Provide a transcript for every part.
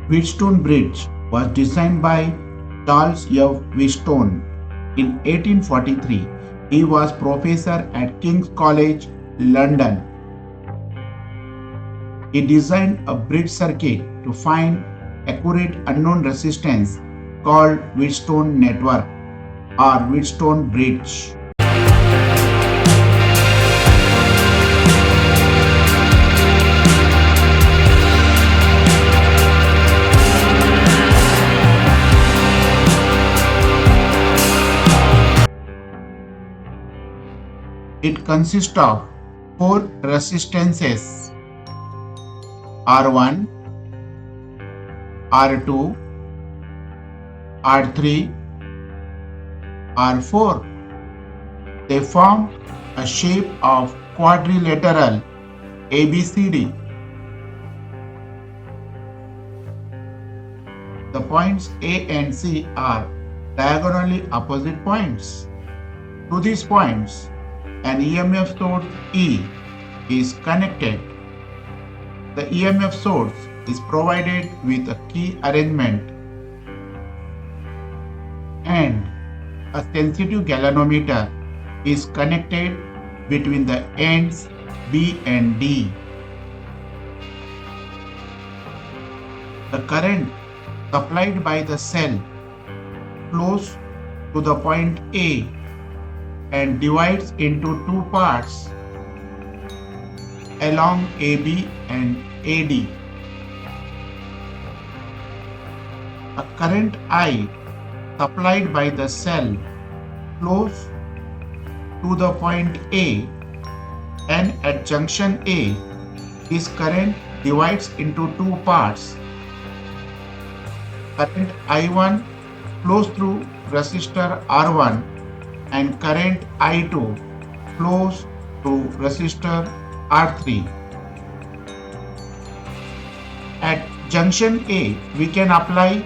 Wheatstone Bridge was designed by Charles F. Wheatstone in 1843. He was professor at King's College, London. He designed a bridge circuit to find accurate unknown resistance called Wheatstone network or Wheatstone bridge. It consists of four resistances: R1, R2, R3, R4. They form a shape of quadrilateral ABCD. The points A and C are diagonally opposite points. To these points, an EMF source E is connected. The EMF source is provided with a key arrangement and a sensitive galvanometer is connected between the ends B and D. The current supplied by the cell flows to the point A and divides into two parts along AB and AD. A current I supplied by the cell flows to the point A, and at junction A, this current divides into two parts. Current I1 flows through resistor R1 and current I2 flows through resistor R3. At junction A, we can apply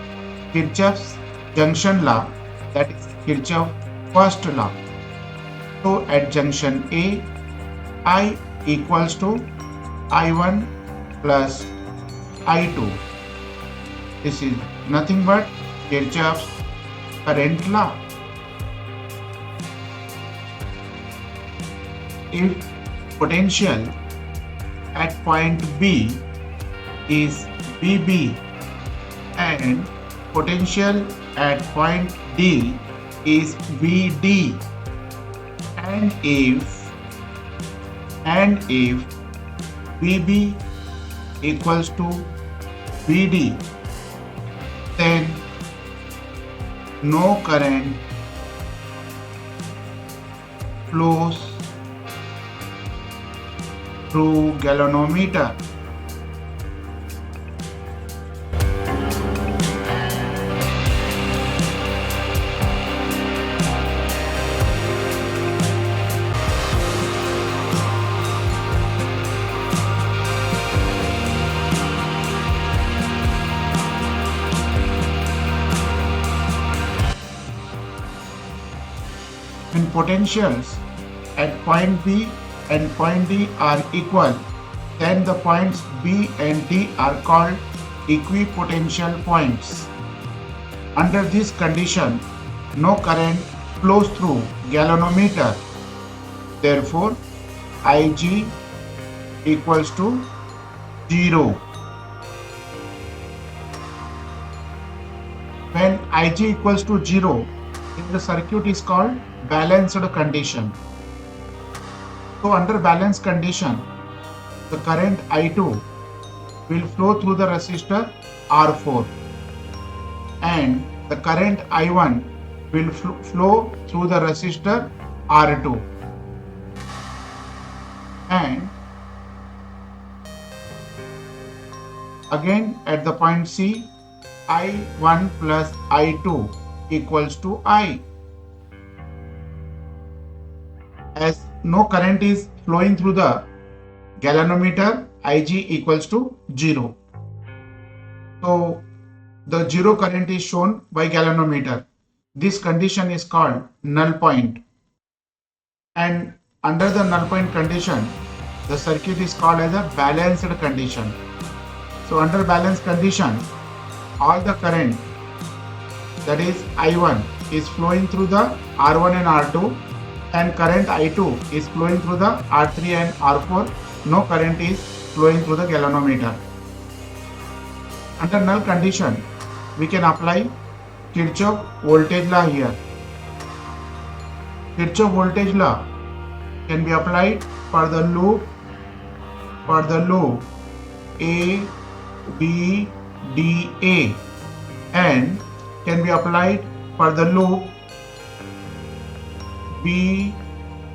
Kirchhoff's junction law, that is Kirchhoff's first law. So at junction A, I equals to I1 plus I2. This is nothing but Kirchhoff's current law. If potential at point B is VB and potential at point D is VD, and if VB equals to VD, then no current flows through galvanometer. When potentials at point B and point D are equal, then the points B and D are called equipotential points. Under this condition, no current flows through galvanometer. Therefore, Ig equals to 0. When Ig equals to 0, the circuit is called balanced condition. So under balanced condition, the current I2 will flow through the resistor R4 and the current I1 will flow through the resistor R2, and again at the point C, I1 plus I2 equals to I. As no current is flowing through the galvanometer, Ig equals to 0. So the 0 current is shown by galvanometer. This condition is called null point, and under the null point condition, the circuit is called as a balanced condition. So under balanced condition, all the current, that is I1, is flowing through the R1 and R2, and current I2 is flowing through the R3 and R4. No current is flowing through the galvanometer. Under null condition, we can apply Kirchhoff voltage law here. Kirchhoff voltage law can be applied for the loop A, B, D, A, and can be applied for the loop B,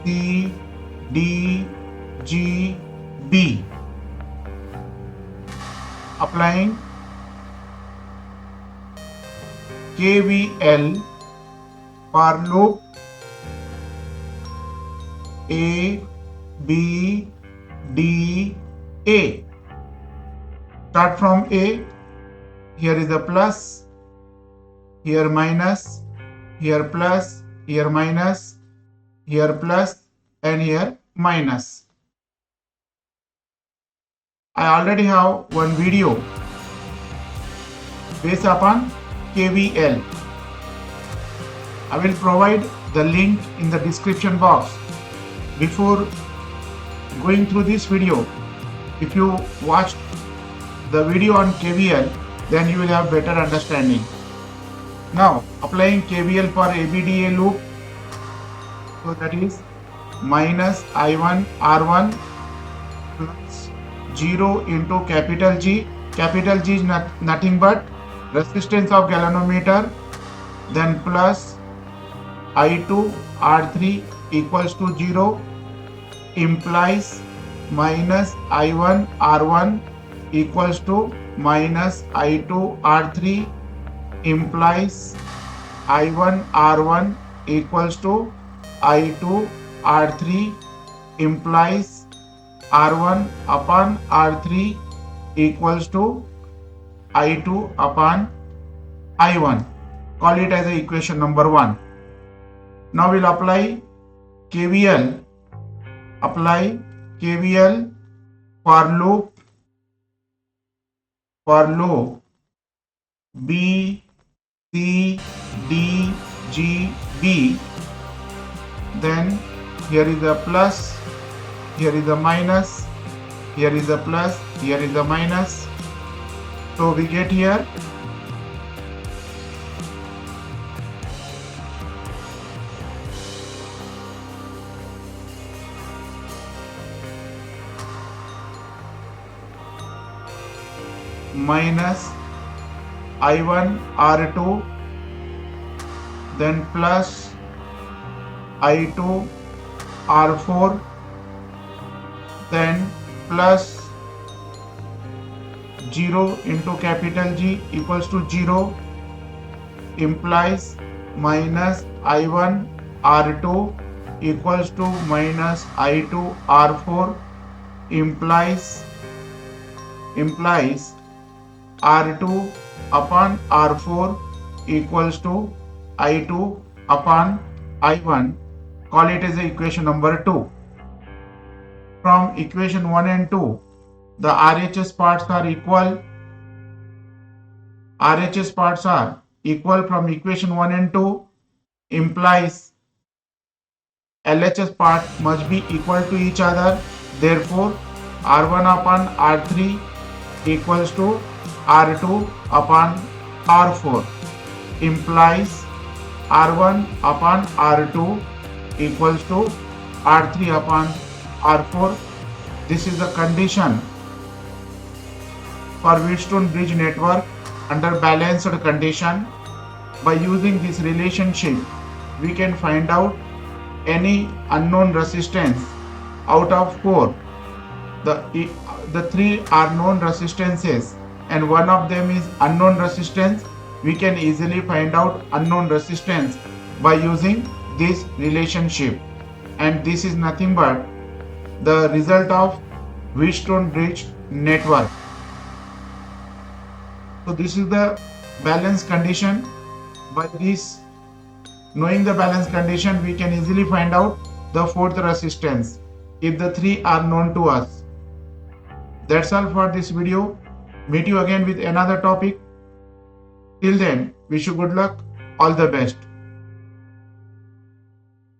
C, D, G, B. Applying KVL for loop A, B, D, A. Start from A. Here is the plus, here minus, here plus, here minus, here plus, and here minus. I already have one video based upon KVL. I will provide the link in the description box. Before going through this video, if you watched the video on KVL, then you will have better understanding. Now applying KVL for ABDA loop, so that is minus I1 R1 plus 0 into capital G. Capital G is nothing but resistance of galvanometer, then plus I2 R3 equals to 0, implies minus I1 R1 equals to minus I2 R3, implies I1 R1 equals to I2 R3, implies R1 upon R3 equals to I2 upon I1. Call it as a equation number 1. Now we'll apply KVL. Apply KVL for loop B, C, D, G, B. Then here is the plus, here is the minus, here is the plus, here is the minus. So we get here minus I1 R2, then plus I2 R4, then plus 0 into capital G equals to 0, implies minus I1 R2 equals to minus I2 R4, implies R2 upon R4 equals to I2 upon I1. Call it as equation number 2. From equation 1 and 2, the RHS parts are equal. RHS parts are equal from equation 1 and 2, implies LHS part must be equal to each other. Therefore, R1 upon R3 equals to R2 upon R4, implies R1 upon R2 equals to R3 upon R4. This is the condition for Wheatstone bridge network under balanced condition. By using this relationship, we can find out any unknown resistance out of 4. The 3 are known resistances and one of them is unknown resistance. We can easily find out unknown resistance by using this relationship, and this is nothing but the result of Wheatstone bridge network. So this is the balance condition. By this, knowing the balance condition, we can easily find out the 4th resistance if the 3 are known to us. That's all for this video. Meet you again with another topic. Till then, wish you good luck. All the best.